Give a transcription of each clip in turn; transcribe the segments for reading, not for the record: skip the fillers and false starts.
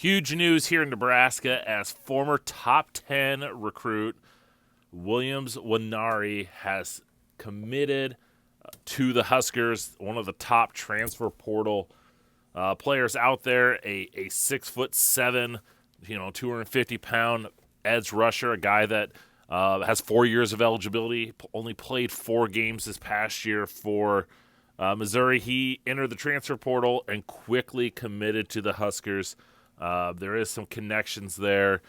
Huge news here in Nebraska as former top 10 recruit Williams Nwaneri has committed to the Huskers, one of the top transfer portal players out there, a 6'7", 250-pound edge rusher, a guy that has 4 years of eligibility, only played 4 games this past year for Missouri. He entered the transfer portal and quickly committed to the Huskers. There is some connections there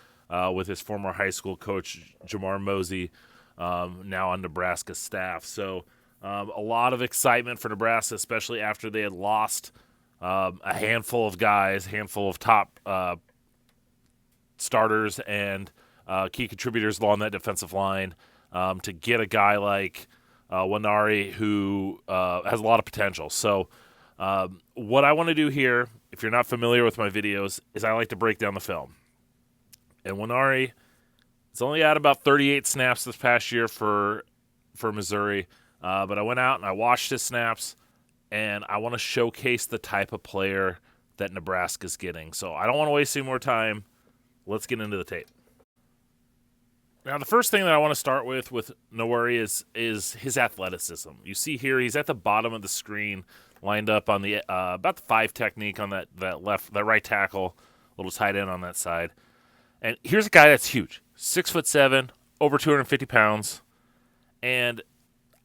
with his former high school coach, Jamar Mosey, now on Nebraska's staff. So a lot of excitement for Nebraska, especially after they had lost a handful of guys, handful of top starters and key contributors along that defensive line. To get a guy like Nwaneri who has a lot of potential. So what I want to do here, if you're not familiar with my videos, is I like to break down the film. And Nwaneri has only had about 38 snaps this past year for Missouri, but I went out and I watched his snaps, and I want to showcase the type of player that Nebraska's getting. So I don't want to waste any more time. Let's get into the tape. Now, the first thing that I want to start with Nwaneri is his athleticism. You see here, he's at the bottom of the screen, lined up on the about the 5 technique on that right tackle, little tight end on that side. And here's a guy that's huge, 6'7", over 250 pounds. And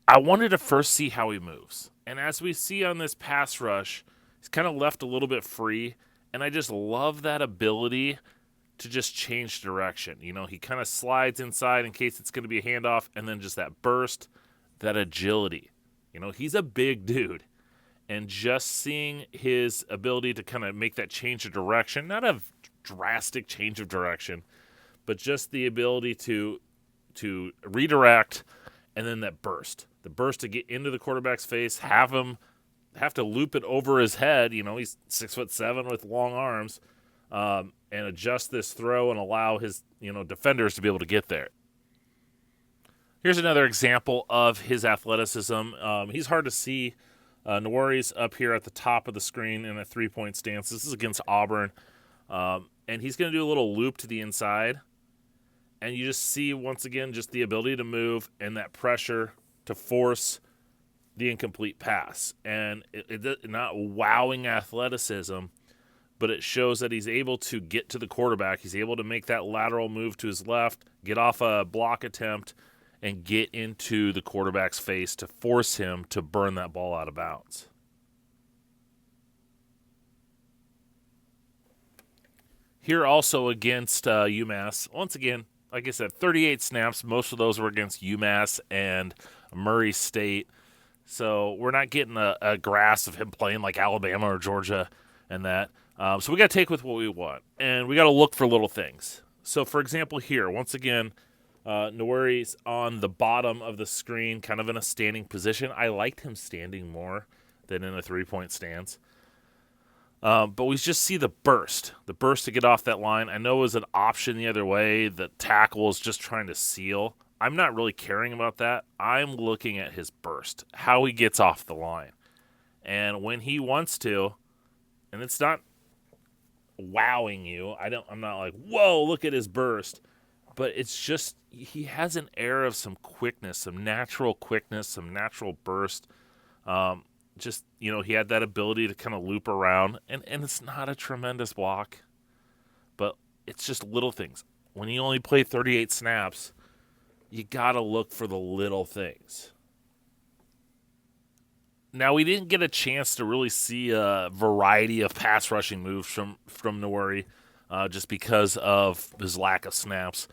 I wanted to first see how he moves. And as we see on this pass rush, he's kind of left a little bit free. And I just love that ability to just change direction. He kind of slides inside in case it's going to be a handoff, and then just that burst, that agility. He's a big dude. And just seeing his ability to kind of make that change of direction, not a drastic change of direction, but just the ability to redirect, and then that burst. The burst to get into the quarterback's face, have to loop it over his head. He's 6'7" with long arms. And adjust this throw and allow his defenders to be able to get there. Here's another example of his athleticism. He's hard to see. Nwaneri's up here at the top of the screen in a 3-point stance. This is against Auburn. And he's going to do a little loop to the inside. And you just see, once again, just the ability to move and that pressure to force the incomplete pass. And it not wowing athleticism, but it shows that he's able to get to the quarterback. He's able to make that lateral move to his left, get off a block attempt, and get into the quarterback's face to force him to burn that ball out of bounds. Here also against UMass. Once again, like I said, 38 snaps. Most of those were against UMass and Murray State. So we're not getting a grasp of him playing like Alabama or Georgia and that. So we got to take with what we want, and we got to look for little things. So, for example, here, once again, Nwaneri's on the bottom of the screen, kind of in a standing position. I liked him standing more than in a 3-point stance. But we just see the burst to get off that line. I know it was an option the other way. The tackle is just trying to seal. I'm not really caring about that. I'm looking at his burst, how he gets off the line. And when he wants to, and it's not wowing you. I'm not like, whoa, look at his burst. But it's just, he has an air of some quickness, some natural burst. He had that ability to kind of loop around. And it's not a tremendous block, but it's just little things. When you only play 38 snaps, you got to look for the little things. Now, we didn't get a chance to really see a variety of pass rushing moves from Nwaneri just because of his lack of snaps.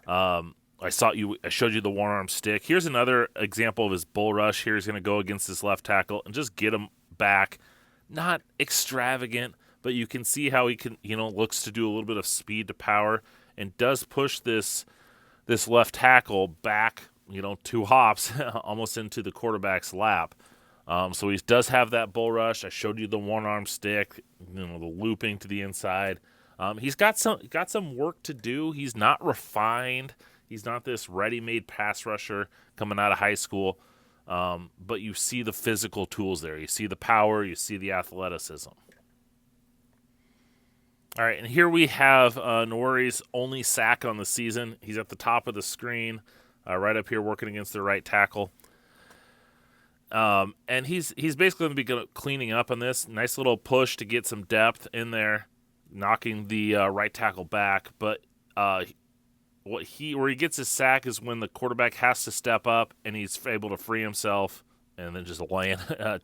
I showed you the one-arm stick. Here's another example of his bull rush. Here he's going to go against his left tackle and just get him back. Not extravagant, but you can see how he can, looks to do a little bit of speed to power and does push this left tackle back, 2 hops almost into the quarterback's lap. So he does have that bull rush. I showed you the one-arm stick, the looping to the inside. He's got some work to do. He's not refined. He's not this ready-made pass rusher coming out of high school. But you see the physical tools there. You see the power. You see the athleticism. All right, and here we have Nwaneri's only sack on the season. He's at the top of the screen, right up here, working against the right tackle. And he's basically going to be cleaning up on this. Nice little push to get some depth in there, knocking the right tackle back. But where he gets his sack is when the quarterback has to step up and he's able to free himself and then just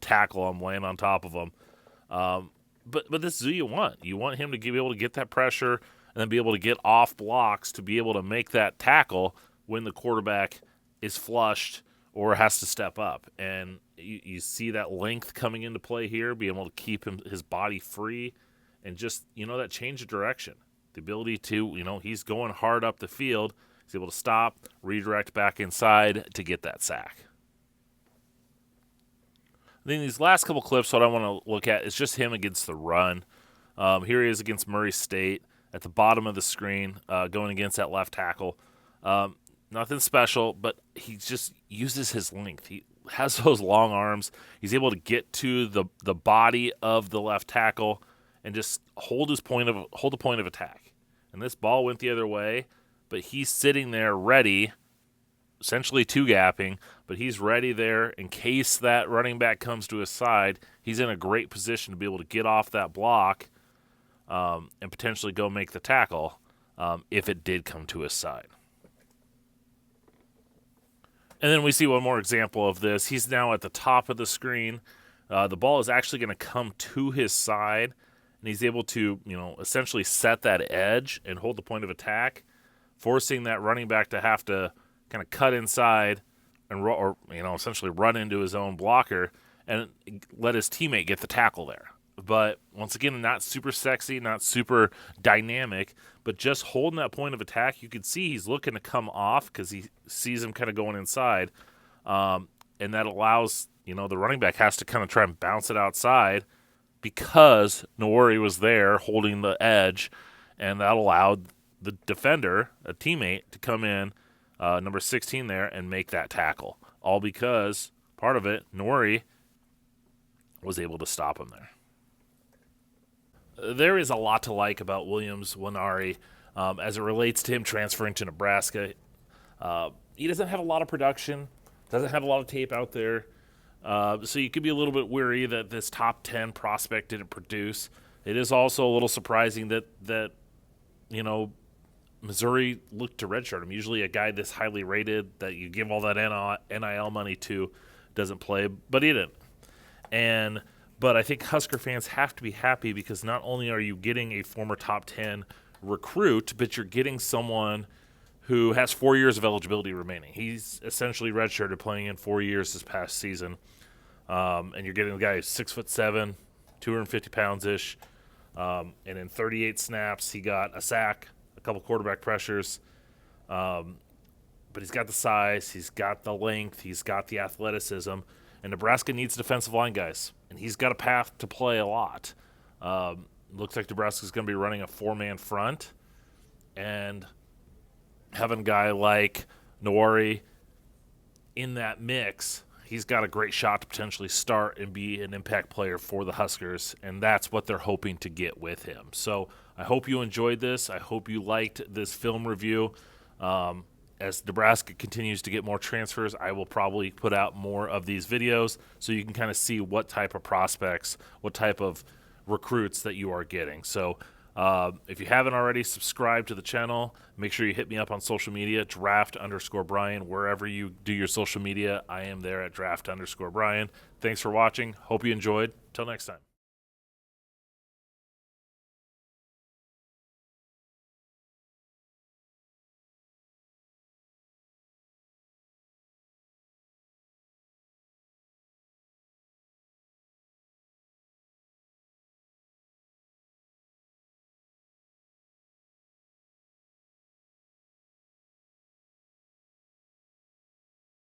tackle him, laying on top of him. But this is who you want. You want him to be able to get that pressure and then be able to get off blocks to be able to make that tackle when the quarterback is flushed or has to step up. And you see that length coming into play here, being able to keep his body free and just, that change of direction. The ability to, he's going hard up the field. He's able to stop, redirect back inside to get that sack. Then these last couple clips, what I want to look at is just him against the run. Here he is against Murray State at the bottom of the screen, going against that left tackle. Nothing special, but he just uses his length. He has those long arms. He's able to get to the body of the left tackle and just hold the point of attack. And this ball went the other way, but he's sitting there ready, essentially two-gapping, but he's ready there in case that running back comes to his side. He's in a great position to be able to get off that block and potentially go make the tackle if it did come to his side. And then we see one more example of this. He's now at the top of the screen. The ball is actually going to come to his side, and he's able to, essentially set that edge and hold the point of attack, forcing that running back to have to kind of cut inside and essentially run into his own blocker and let his teammate get the tackle there. But once again, not super sexy, not super dynamic, but just holding that point of attack. You can see he's looking to come off because he sees him kind of going inside, and that allows the running back has to kind of try and bounce it outside because Nwaneri was there holding the edge, and that allowed the defender, a teammate, to come in, number 16 there, and make that tackle. All because, part of it, Nwaneri was able to stop him there. There is a lot to like about Williams Nwaneri as it relates to him transferring to Nebraska. He doesn't have a lot of production, doesn't have a lot of tape out there, so you could be a little bit weary that this top 10 prospect didn't produce. It is also a little surprising that Missouri looked to redshirt him. Usually a guy this highly rated that you give all that NIL money to doesn't play, but he didn't. But I think Husker fans have to be happy because not only are you getting a former top 10 recruit, but you're getting someone who has 4 years of eligibility remaining. He's essentially redshirted, playing in 4 years this past season. And you're getting a guy who's 6'7", 250 pounds-ish. And in 38 snaps, he got a sack, a couple quarterback pressures. But he's got the size, he's got the length, he's got the athleticism. And Nebraska needs defensive line guys, and he's got a path to play a lot. Looks like Nebraska's going to be running a four-man front, and having a guy like Nwaneri in that mix, he's got a great shot to potentially start and be an impact player for the Huskers, and that's what they're hoping to get with him. So I hope you enjoyed this. I hope you liked this film review. As Nebraska continues to get more transfers, I will probably put out more of these videos so you can kind of see what type of prospects, what type of recruits that you are getting. So if you haven't already subscribed to the channel, make sure you hit me up on social media, draft_Brian. Wherever you do your social media, I am there at draft_Brian. Thanks for watching. Hope you enjoyed. Till next time.